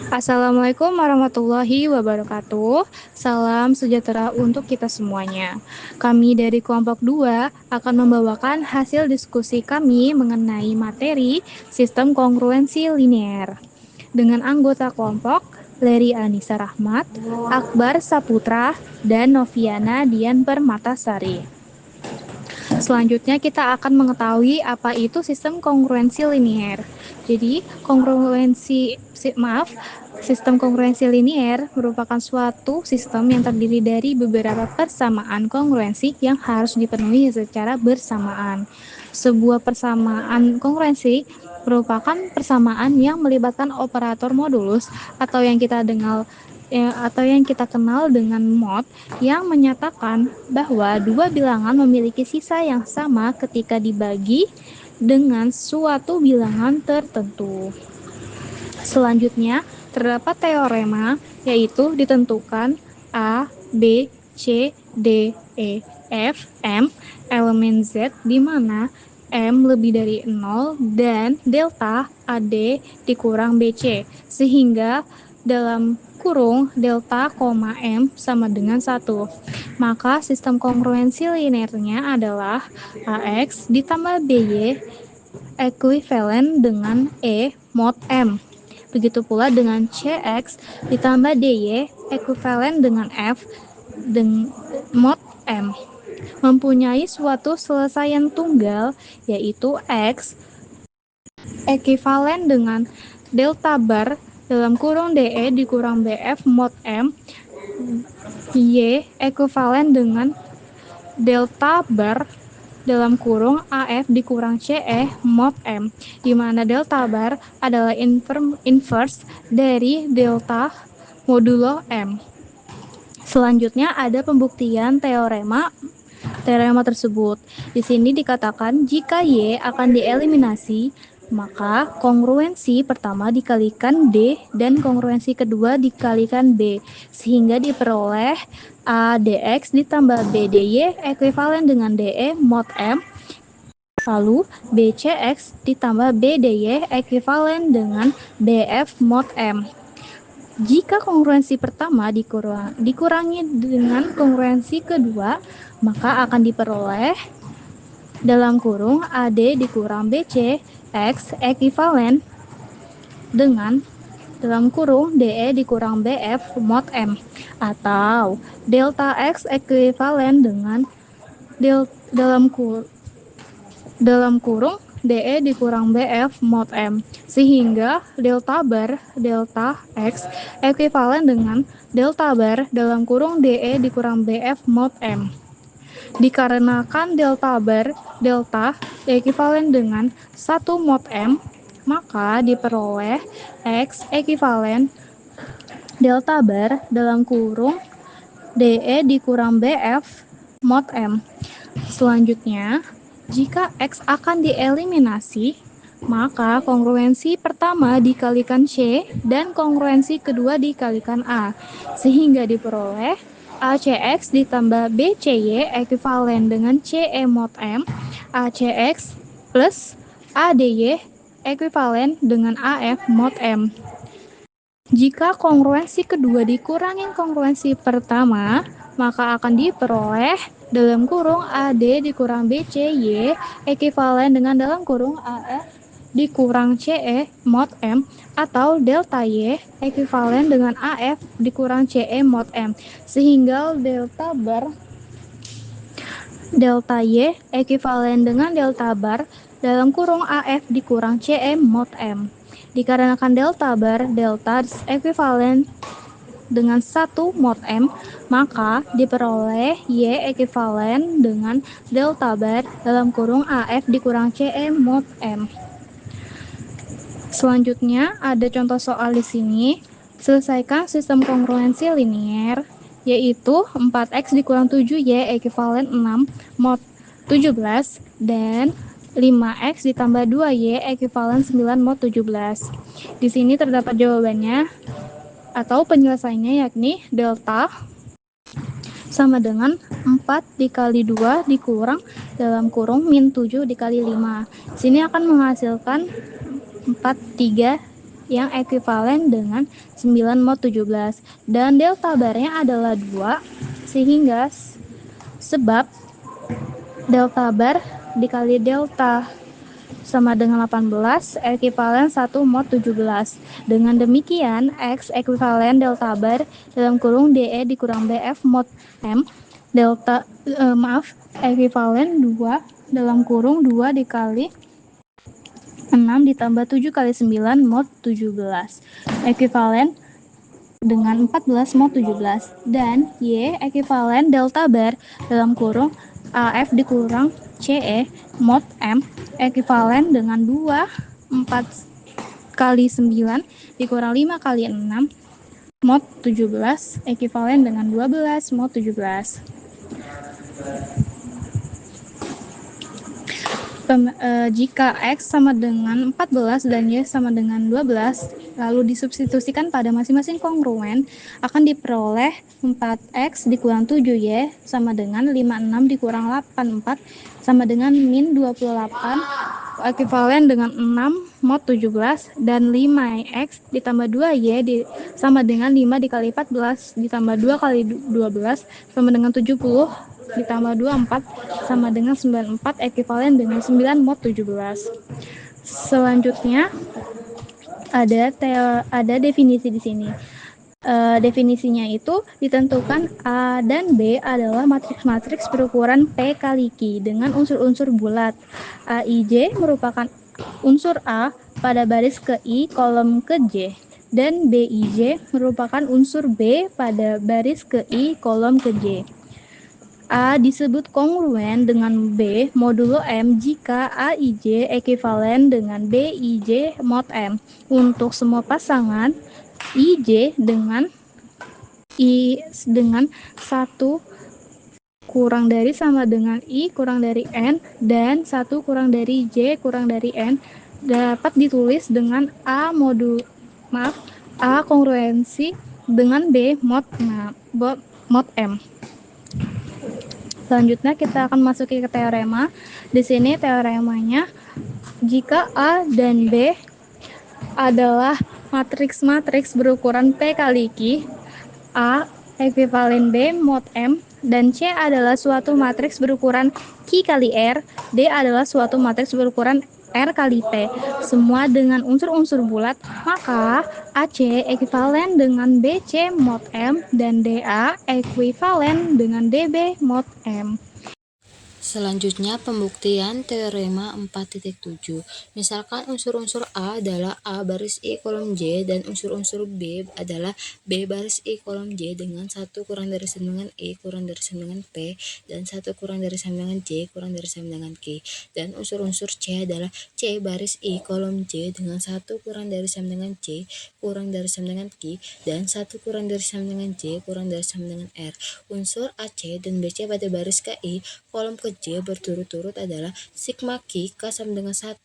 Assalamualaikum warahmatullahi wabarakatuh. Salam sejahtera untuk kita semuanya. Kami dari kelompok 2 akan membawakan hasil diskusi kami mengenai materi sistem kongruensi linear. Dengan anggota kelompok Leri Anissa Rahmat, Akbar Saputra, dan Noviana Dian Permatasari. Selanjutnya kita akan mengetahui apa itu sistem kongruensi linear. Jadi, sistem kongruensi linear merupakan suatu sistem yang terdiri dari beberapa persamaan kongruensi yang harus dipenuhi secara bersamaan. Sebuah persamaan kongruensi merupakan persamaan yang melibatkan operator modulus atau yang kita kenal dengan mod, yang menyatakan bahwa dua bilangan memiliki sisa yang sama ketika dibagi dengan suatu bilangan tertentu. Selanjutnya, terdapat teorema, yaitu ditentukan A, B, C, D, E, F, M elemen Z di mana M lebih dari 0 dan delta AD dikurang BC, sehingga dalam kurung delta, M sama dengan 1. Maka sistem kongruensi linearnya adalah AX ditambah BY ekuivalen dengan E mod M. Begitu pula dengan CX ditambah DY ekuivalen dengan F mod M. Mempunyai suatu selesaian tunggal, yaitu X ekuivalen dengan delta bar dalam kurung DE dikurang BF mod M, Y ekuivalen dengan delta bar dalam kurung AF dikurang CE mod M, di mana delta bar adalah inverse dari delta modulo M. Selanjutnya ada pembuktian teorema tersebut. Di sini dikatakan jika Y akan dieliminasi, maka kongruensi pertama dikalikan D dan kongruensi kedua dikalikan B, sehingga diperoleh A dx ditambah B dy ekuivalen dengan DE mod M. Lalu BCX ditambah B dy ekuivalen dengan BF mod M. Jika kongruensi pertama dikurangi dengan kongruensi kedua, maka akan diperoleh dalam kurung AD dikurang BC X ekuivalen dengan dalam kurung DE dikurang BF mod M, atau delta X ekuivalen dengan dalam kurung DE dikurang BF mod M, sehingga delta bar delta X ekuivalen dengan delta bar dalam kurung DE dikurang BF mod M. Dikarenakan delta bar delta ekuivalen dengan 1 mod M, maka diperoleh X ekuivalen delta bar dalam kurung DE dikurang BF mod M. Selanjutnya, jika X akan dieliminasi, maka kongruensi pertama dikalikan C dan kongruensi kedua dikalikan A, sehingga diperoleh ACX ditambah BCY ekuivalen dengan CE mod M, ACX plus ADY ekuivalen dengan AF mod M. Jika kongruensi kedua dikurangi kongruensi pertama, maka akan diperoleh dalam kurung AD dikurang BCY ekuivalen dengan dalam kurung AF dikurang CE mod M, atau delta Y ekuivalen dengan AF dikurang CE mod M, sehingga delta Y ekuivalen dengan delta bar dalam kurung AF dikurang CE mod M. Dikarenakan delta bar delta ekuivalen dengan 1 mod M, maka diperoleh Y ekuivalen dengan delta bar dalam kurung AF dikurang CE mod M. Selanjutnya ada contoh soal di sini. Selesaikan sistem kongruensi linear, yaitu 4x dikurang 7y ekuivalen 6 mod 17 dan 5x ditambah 2y ekuivalen 9 mod 17. Di sini terdapat jawabannya atau penyelesaiannya, yakni delta sama dengan 4 dikali 2 dikurang dalam kurung min 7 dikali 5. Sini akan menghasilkan 4, 3, yang ekuivalen dengan 9 mod 17 dan delta barnya adalah 2 sehingga sebab delta bar dikali delta sama dengan 18 ekuivalen 1 mod 17. Dengan demikian X ekuivalen delta bar dalam kurung DE dikurang BF mod M delta ekuivalen 2 dalam kurung 2 dikali 6 ditambah 7 kali 9 mod 17 ekuivalen dengan 14 mod 17 dan Y ekuivalen delta bar dalam kurung AF dikurang CE mod M ekuivalen dengan 4 kali 9 dikurang 5 kali 6 mod 17 ekuivalen dengan 12 mod 17. Jika X sama dengan 14 dan Y sama dengan 12, lalu disubstitusikan pada masing-masing kongruen, akan diperoleh 4X dikurang 7Y sama dengan 56 dikurang 84 sama dengan min 28, ekuivalen dengan 6 mod 17, dan 5X ditambah 2Y sama dengan 5 dikali 14 ditambah 2 kali 12 sama dengan 70 ditambah 24 sama dengan 94 ekuivalen dengan 9 mod 17. Selanjutnya ada definisi di sini. Definisinya itu ditentukan A dan B adalah matriks-matriks berukuran P kali Q dengan unsur-unsur bulat. AIJ merupakan unsur A pada baris ke I kolom ke J dan BIJ merupakan unsur B pada baris ke I kolom ke J. A disebut kongruen dengan B modulo M jika AIJ ekuivalen dengan BIJ mod M. Untuk semua pasangan, IJ dengan 1 kurang dari sama dengan I kurang dari N dan 1 kurang dari J kurang dari N dapat ditulis dengan A kongruensi dengan B mod M. Selanjutnya kita akan masuki ke teorema. Di sini teoremanya, jika A dan B adalah matriks-matriks berukuran P kali Q, A ekuivalen B mod M, dan C adalah suatu matriks berukuran Q kali R, D adalah suatu matriks berukuran R kali P, semua dengan unsur-unsur bulat, maka AC ekuivalen dengan BC mod M dan DA ekuivalen dengan DB mod M. Selanjutnya, pembuktian teorema 4.7. Misalkan unsur-unsur A adalah A baris I kolom J dan unsur-unsur B adalah B baris I kolom J dengan 1 kurang dari sama dengan I kurang dari sama dengan P dan 1 kurang dari sama dengan J kurang dari sama dengan Q. Dan unsur-unsur C adalah C baris I kolom J dengan 1 kurang dari sama dengan C kurang dari sama dengan Q dan 1 kurang dari sama dengan J kurang dari sama dengan R. Unsur AC dan BC pada baris KI kolom ke J berturut-turut adalah sigma Q K sama dengan 1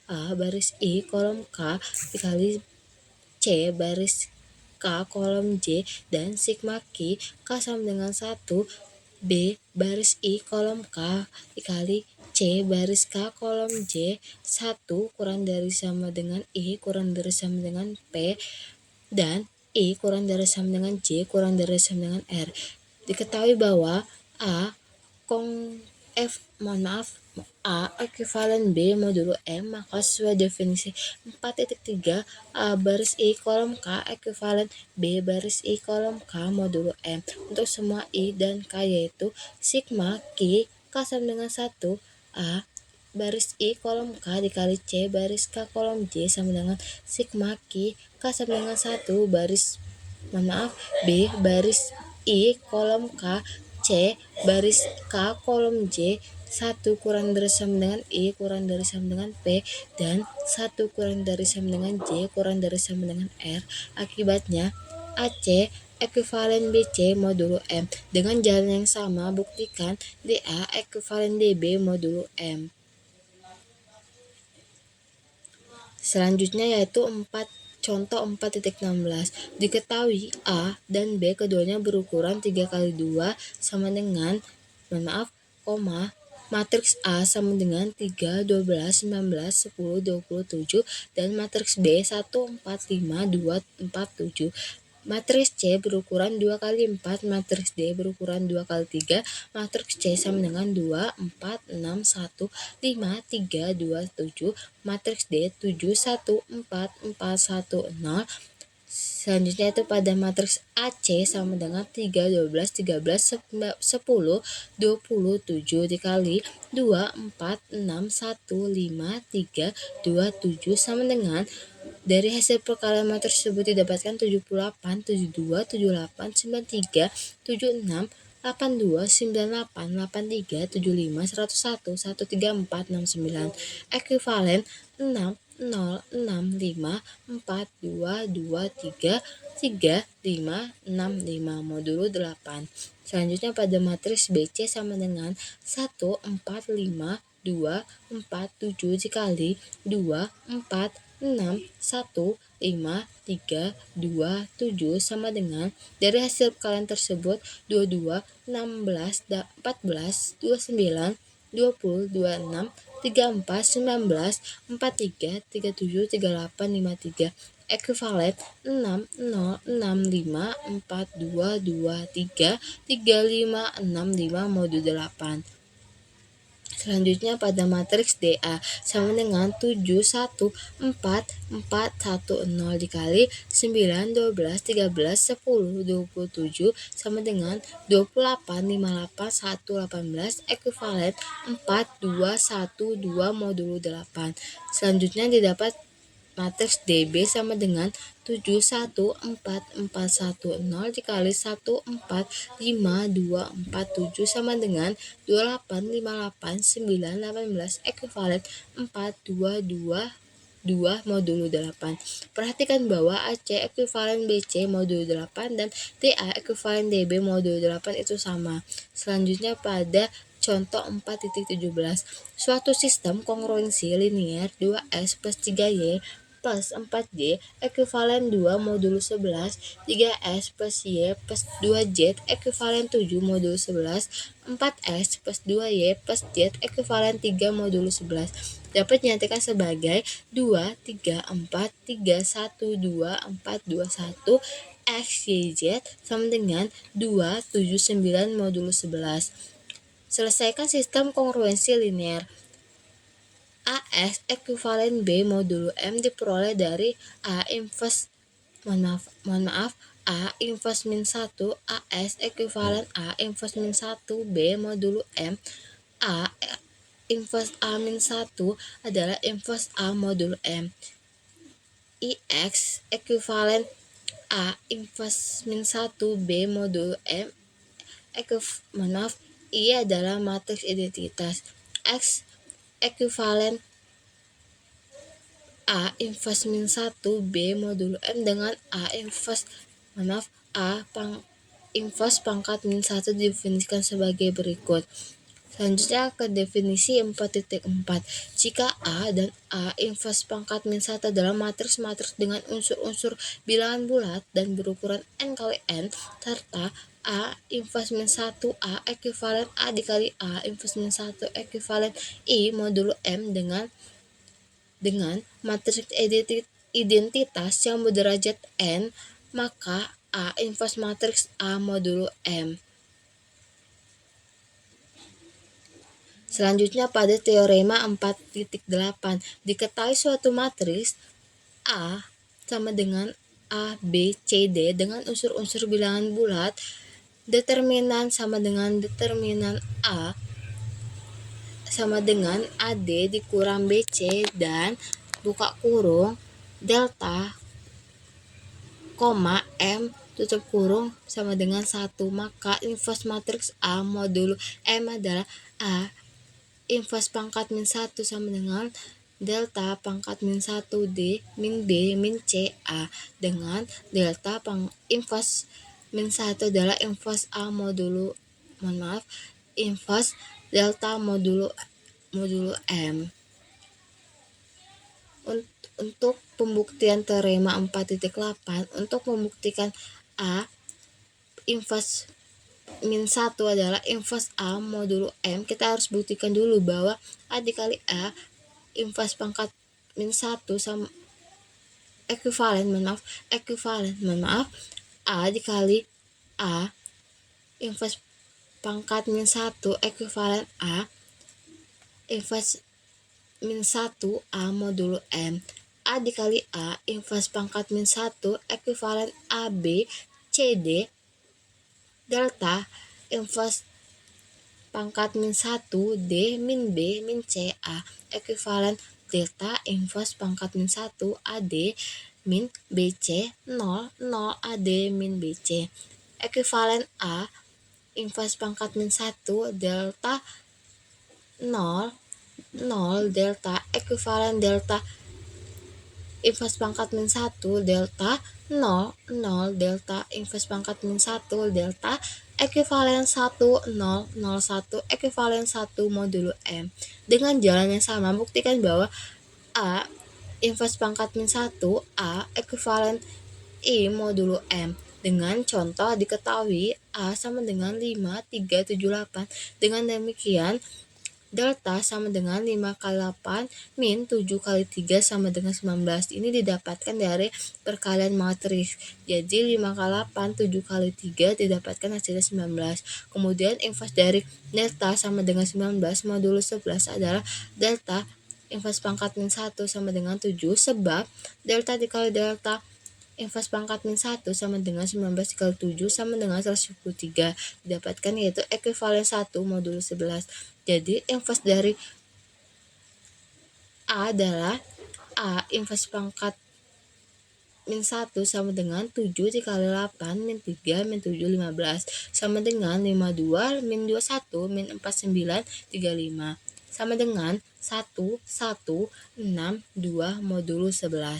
A baris I kolom K dikali C baris K kolom J dan sigma Q K sama dengan 1 B baris I kolom K dikali C baris K kolom J 1 kurang dari sama dengan I kurang dari sama dengan P dan I kurang dari sama dengan J kurang dari sama dengan R. Diketahui bahwa A ekuivalen B modulo M, maka sesuai definisi 4.3 A baris I kolom K ekuivalen B baris I kolom K modulo M untuk semua I dan K, yaitu sigma Q K sama dengan 1 A baris I kolom K dikali C baris K kolom J sama dengan sigma Q K sama dengan 1 B baris I kolom K C baris K kolom J 1 kurang dari sama dengan I kurang dari sama dengan P dan 1 kurang dari sama dengan J kurang dari sama dengan R. Akibatnya AC ekuivalen BC modulo M. Dengan jalan yang sama, buktikan DA ekuivalen DB modulo M. Selanjutnya yaitu contoh 4.16. Diketahui A dan B keduanya berukuran 3 kali 2 sama dengan matriks A sama dengan 3, 12, 19, 10, 27, dan matriks B 1, 4, 5, 2, 4, 7. Matriks C berukuran 2 kali 4, matriks D berukuran 2 kali 3, matriks C sama dengan 2, 4, 6, 1, 5, 3, 2, 7, matriks D 7, 1, 4, 4, 1, 0. Selanjutnya itu pada matriks AC sama dengan 3, 12, 13, 10, 27 dikali 2, 4, 6, 1, 5, 3, 2, 7 sama dengan dari hasil perkalian matriks tersebut didapatkan 78, 72, 78, 93, 76, 82, 98, 83, 75, 101, 134, 69. Ekuivalen 6, 0, 6, 5, 4, 2, 2, 3, 3, 5, 6, 5 modulo 8. Selanjutnya pada matriks BC sama dengan 1, 4, 5, 2, 4, 7 dikali 2, 4, 6, 1, 5, 3, 2, 7 sama dengan dari hasil perkalian tersebut 22, 16, 14, 29, 20, 26, 34, 19, 43, 37, 38, 53. Ekuivalen 6, 0, 6, 5, 4, 2, 2, 3, 3, 5, 6, 5 modulo 8. Selanjutnya pada matriks DA sama dengan 7, 1, 4, 4, 1, 0 dikali 9, 12, 13, 10, 27 sama dengan 28, 58, 1, 18 ekuivalen 4, 2, 1, 2 modulo 8. Selanjutnya didapat matriks DB sama dengan 7, 1, 4, 4, 1, 0 dikali 1, 4, 5, 2, 4, 7 sama dengan 28, 58, 9, 18 ekuivalen 4, 2, 2, 2 modulo 8. Perhatikan bahwa AC ekuivalen BC modulo 8 dan TA ekuivalen DB modulo 8 itu sama. Selanjutnya pada contoh 4.17. Suatu sistem kongruensi linear 2S plus 3Y plus 4Y ekuivalen 2 modulo 11, 3S plus Y plus 2Z ekuivalen 7 modulo 11, 4S plus 2Y plus Z ekuivalen 3 modulo 11 dapat dinyatakan sebagai 2, 3, 4, 3, 1, 2, 4, 2, 1 X, Y, Z sama dengan 2, 7, 9 modulo 11. Selesaikan sistem kongruensi linear. AS ekuivalen B modulo M diperoleh dari A inverse A inverse min 1 AS ekuivalen A inverse min 1 B modulo M A inverse A min 1 adalah inverse A modulo M. IX ekuivalen A inverse min 1 B modulo M I adalah matriks identitas. X ekuivalen A inverse min 1 B modulo M dengan A inverse inverse pangkat min 1 didefinisikan sebagai berikut. Selanjutnya ke definisi 4.4. Jika A dan A inverse pangkat min 1 adalah matriks-matriks dengan unsur-unsur bilangan bulat dan berukuran n kali n, serta A inverse min 1 A ekuivalen A dikali A inverse min 1 ekuivalen I modulo M dengan matriks identitas yang berderajat n, maka A inverse matriks A modulo M. Selanjutnya pada teorema 4.8, diketahui suatu matriks A sama dengan A, B, C, D dengan unsur-unsur bilangan bulat, determinan sama dengan determinan A sama dengan AD dikurang BC dan buka kurung delta, M tutup kurung sama dengan 1, maka inverse matriks A modulo M adalah A inverse pangkat min 1 sama dengan delta pangkat min 1 D min B min C A dengan delta inverse min 1 adalah inverse A modulo inverse delta modulo M. Untuk pembuktian teorema 4.8, untuk membuktikan A inverse min 1 adalah inverse A modulo M, kita harus buktikan dulu bahwa A dikali A inverse pangkat min 1 sama ekuivalen, A dikali A inverse pangkat min 1 ekuivalen A inverse min 1 A modulo M. A dikali A inverse pangkat min 1 ekuivalen AB CD delta inverse pangkat min 1 D min B min C A ekuivalen delta inverse pangkat min 1 AD min BC 0 AD min BC ekuivalen A inverse pangkat min 1 delta 0 delta ekuivalen delta inverse pangkat min 1 delta 0 delta inverse pangkat min 1 delta ekuivalen 1 ekuivalen 1 modulo M. Dengan jalan yang sama, buktikan bahwa A inverse pangkat min 1 A ekuivalen I modulo M. Dengan contoh diketahui A sama dengan 5, 3, 7, 8. Dengan demikian delta sama dengan 5 kali 8 min 7 kali 3 sama dengan 19. Ini didapatkan dari perkalian matriks. Jadi 5 kali 8, 7 kali 3 didapatkan hasilnya 19. Kemudian inverse dari delta sama dengan 19 modulo 11 adalah delta inverse pangkat min 1 sama dengan 7, sebab delta dikali delta inverse pangkat min 1 sama dengan 19 dikali 7 sama dengan 123. Didapatkan yaitu ekuivalen 1 modulo 11. Jadi inverse dari A adalah A inverse pangkat min 1 sama dengan 7 dikali 8 min 3 min 7 15 sama dengan 52 min 21 min 49 35 sama dengan 1 1 6 2 modulo 11.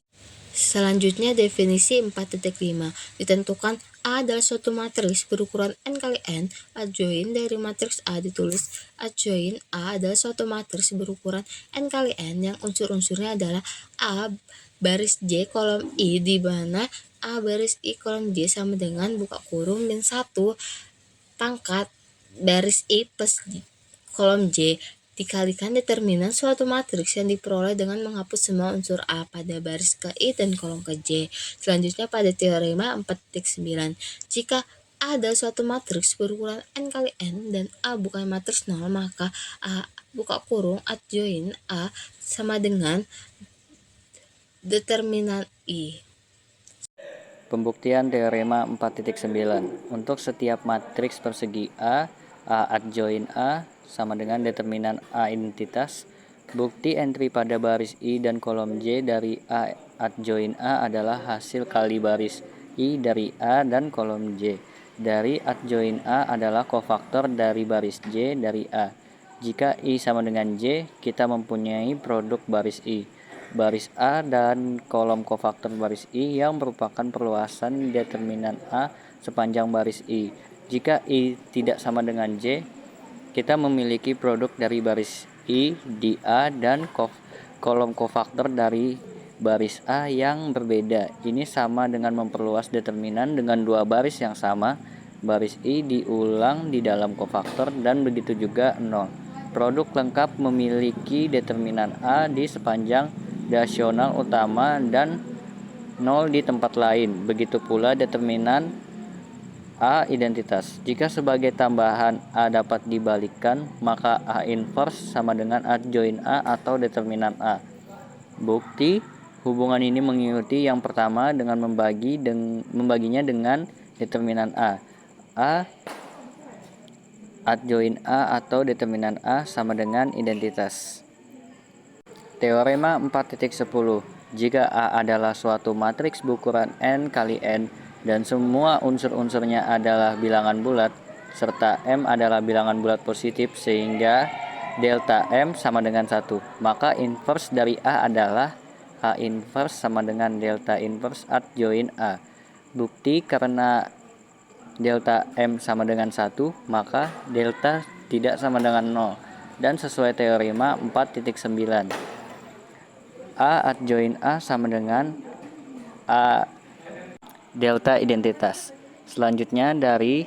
Selanjutnya definisi 4.5. Ditentukan A adalah suatu matriks berukuran n kali n. Adjoin dari matriks A ditulis adjoin A adalah suatu matriks berukuran n kali n yang unsur-unsurnya adalah A baris J kolom I, di mana A baris I kolom J sama dengan buka kurung min 1 pangkat baris I plus kolom J dikalikan determinan suatu matriks yang diperoleh dengan menghapus semua unsur A pada baris ke I dan kolom ke J. Selanjutnya pada teorema 4.9. Jika A adalah suatu matriks berukuran n kali n dan A bukan matriks 0, maka A buka kurung adjoin A sama dengan determinan I. Pembuktian teorema 4.9. Untuk setiap matriks persegi A adjoin A sama dengan determinan A identitas. Bukti entry pada baris I dan kolom J dari A adjoin A adalah hasil kali baris I dari A dan kolom J. Dari adjoin A adalah kofaktor dari baris J dari A. Jika I sama dengan J, kita mempunyai produk baris I, baris A dan kolom kofaktor baris I yang merupakan perluasan determinan A sepanjang baris I. Jika I tidak sama dengan J, kita memiliki produk dari baris I di A dan kolom kofaktor dari baris A yang berbeda. Ini sama dengan memperluas determinan dengan dua baris yang sama. Baris I diulang di dalam kofaktor dan begitu juga 0. Produk lengkap memiliki determinan A di sepanjang rasional utama dan 0 di tempat lain. Begitu pula determinan A identitas. Jika sebagai tambahan A dapat dibalikkan, maka A inverse sama dengan adjoin A atau determinan A. Bukti hubungan ini mengikuti yang pertama dengan membaginya dengan determinan A. A adjoin A atau determinan A sama dengan identitas. Teorema 4.10. Jika A adalah suatu matriks berukuran n kali n dan semua unsur-unsurnya adalah bilangan bulat, serta M adalah bilangan bulat positif sehingga delta M sama dengan 1, maka inverse dari A adalah A inverse sama dengan delta inverse adjoin A. Bukti karena delta M sama dengan 1, maka delta tidak sama dengan 0. Dan sesuai teorema 4.9. A adjoin A sama dengan A delta identitas. Selanjutnya dari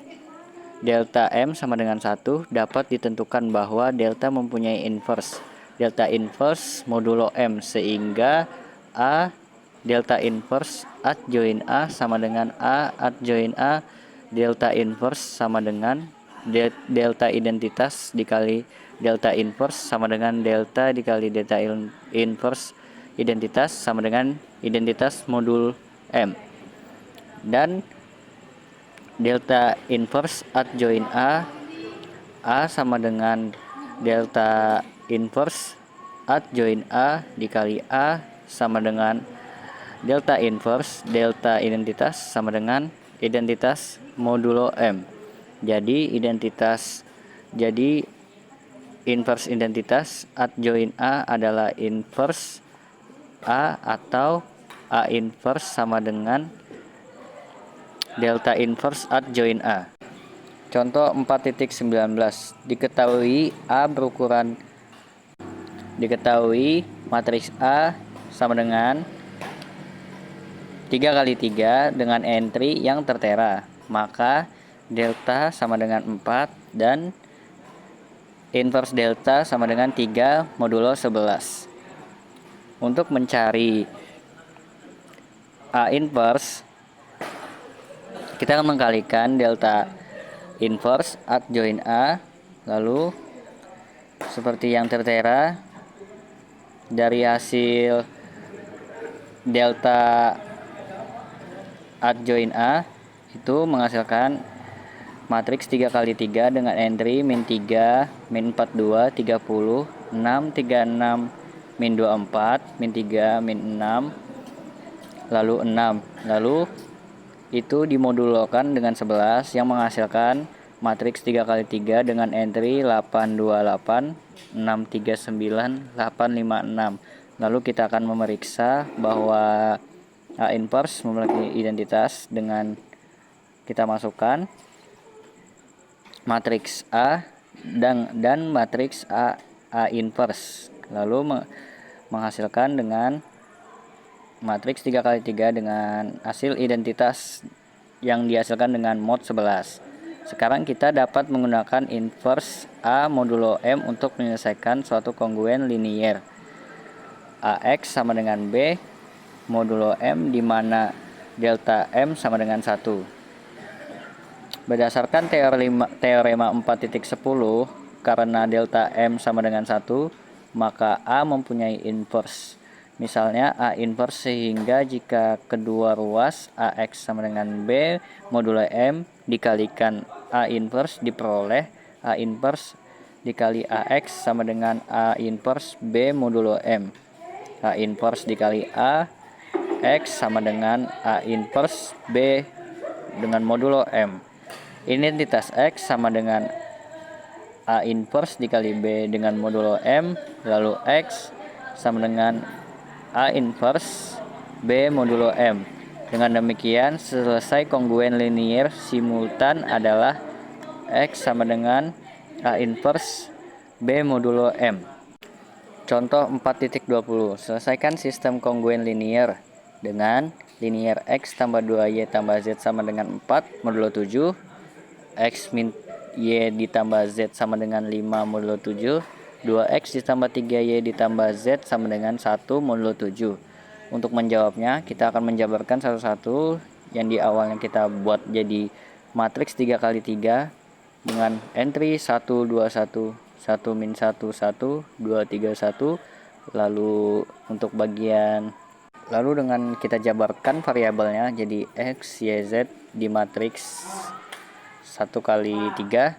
delta M sama dengan 1, dapat ditentukan bahwa delta mempunyai inverse. Delta inverse modulo M, sehingga A delta inverse adjoin A sama dengan A adjoin A. Delta inverse sama dengan delta identitas dikali delta inverse sama dengan delta dikali delta inverse identitas sama dengan identitas modul M. Dan delta inverse adjoin A sama dengan delta inverse adjoin A dikali A sama dengan delta inverse delta identitas sama dengan identitas modulo M. Jadi inverse identitas adjoin A adalah inverse A atau A inverse sama dengan delta inverse adjoin A. Contoh 4.19, diketahui matriks A sama dengan 3 kali 3 dengan entry yang tertera, maka delta sama dengan 4 dan inverse delta sama dengan 3 modulo 11. Untuk mencari A inverse, kita akan mengkalikan delta inverse adjoin A, lalu seperti yang tertera dari hasil delta adjoin A itu menghasilkan matriks 3 kali 3 dengan entry min 3, min 42, 30, 6, 36, min 24, min 3, min 6, lalu 6. Lalu itu dimodulokan dengan 11 yang menghasilkan matriks 3 kali 3 dengan entry 828, 639, 856. Lalu kita akan memeriksa bahwa A inverse memiliki identitas dengan kita masukkan matriks A dan matriks A inverse, lalu menghasilkan dengan matriks 3 kali 3 dengan hasil identitas yang dihasilkan dengan mod 11. Sekarang kita dapat menggunakan inverse A modulo M untuk menyelesaikan suatu kongruen linier AX sama dengan B modulo M, di mana delta M sama dengan 1. Berdasarkan teorema 4.10, karena delta M sama dengan 1, maka A mempunyai inverse. Misalnya A inverse, sehingga jika kedua ruas AX sama dengan B modulo M dikalikan A inverse, diperoleh A inverse dikali AX sama dengan A inverse B modulo M. A inverse dikali A X sama dengan A inverse B dengan modulo M. Identitas X sama dengan A inverse dikali B dengan modulo M, lalu X sama dengan A inverse B modulo M. Dengan demikian, selesai kongruen linier simultan adalah X sama dengan A inverse B modulo M. Contoh 4.20, selesaikan sistem kongruen linier dengan linier X tambah 2Y tambah Z sama dengan 4 modulo 7, X min Y ditambah Z sama dengan 5 modulo 7, 2X ditambah 3Y ditambah Z sama dengan 1 modulo 7. Untuk menjawabnya, kita akan menjabarkan satu-satu yang di awalnya kita buat jadi matriks 3 kali 3 dengan entry 1, 2, 1, 1 min 1, 1, 2, 3, 1. Lalu dengan kita jabarkan variabelnya jadi X, Y, Z di matriks 1 kali 3.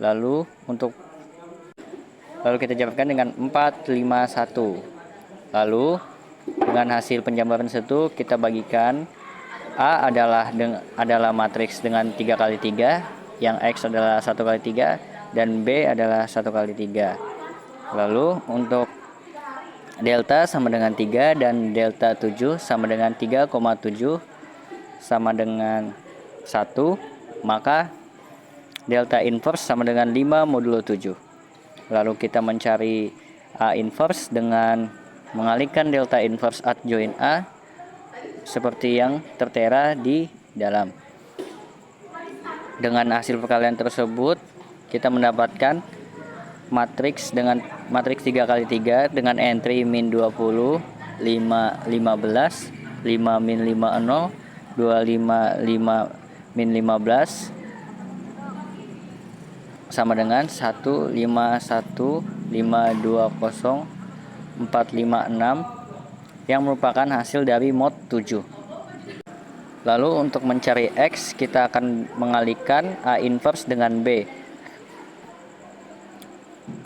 Lalu kita jabarkan dengan 4, 5, 1. Lalu dengan hasil penjabaran itu kita bagikan A adalah matriks dengan 3 kali 3, yang X adalah 1 kali 3 dan B adalah 1 kali 3. Lalu untuk delta sama dengan 3 dan delta 7 sama dengan 3,7 sama dengan 1, maka delta inverse sama dengan 5 modulo 7. Lalu kita mencari A inverse dengan mengalihkan delta inverse adjoin A seperti yang tertera di dalam. Dengan hasil perkalian tersebut, kita mendapatkan matriks 3 kali 3 dengan entry min 20, 5, 15, 5 min 50, 25, 5 min 15 sama dengan 1, 5, 1, 5, 2, 0, 4, 5, 6 yang merupakan hasil dari mod 7. Lalu untuk mencari X, kita akan mengalihkan A inverse dengan B.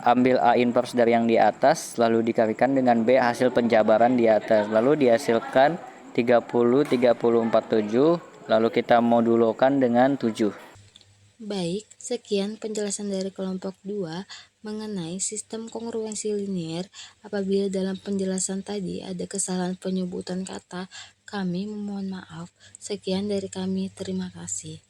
Ambil A inverse dari yang di atas, lalu dikalikan dengan B hasil penjabaran di atas. Lalu dihasilkan 30, 30, 47, lalu kita modulokan dengan 7. Baik, sekian penjelasan dari kelompok 2 mengenai sistem kongruensi linier. Apabila dalam penjelasan tadi ada kesalahan penyebutan kata, kami memohon maaf. Sekian dari kami, terima kasih.